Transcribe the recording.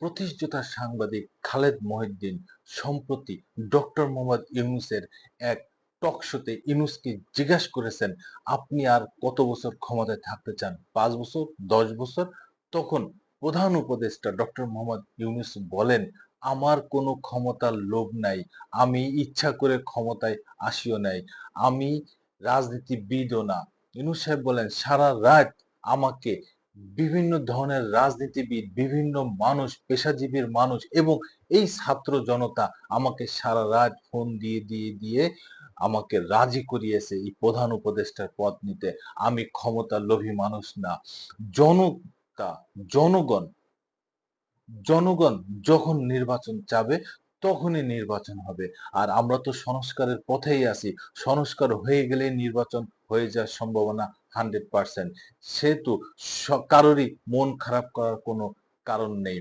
প্রতিষ্ঠিত সাংবাদিক খালেদ মহিউদ্দিন সম্প্রতি ডক্টর মোহাম্মদ ইউনূসের এক টক শোতে ইউনূসকে জিজ্ঞাসা করেছেন, আপনি আর কত বছর ক্ষমতায় থাকতে চান? ৫ বছর, ১০ বছর? তখন প্রধান উপদেষ্টা ডক্টর মোহাম্মদ ইউনূস বলেন, আমার কোনো ক্ষমতার লোভ নাই। আমি ইচ্ছা করে ক্ষমতায় আসিও নাই। আমি রাজনীতিবিদও না। ইউনূস সাহেব বলেন, সারা রাত আমাকে বিভিন্ন ধরনের রাজনীতিবিদ, বিভিন্ন মানুষ, পেশাজীবীর মানুষ এবং এই ছাত্র জনতা আমাকে সারা রাত ফোন দিয়ে আমাকে রাজি করিয়েছে এই প্রধান উপদেষ্টার পদ নিতে। আমি ক্ষমতার লোভী মানুষ না। জনতা, জনগণ জনগণ যখন নির্বাচন চাবে তখনই নির্বাচন হবে। আর আমরা তো সংস্কারের পথেই আছি। সংস্কার হয়ে গেলেই নির্বাচন হয়ে যাওয়ার সম্ভাবনা 100%। সেহেতু কারোরই মন খারাপ করার কোনো কারণ নেই।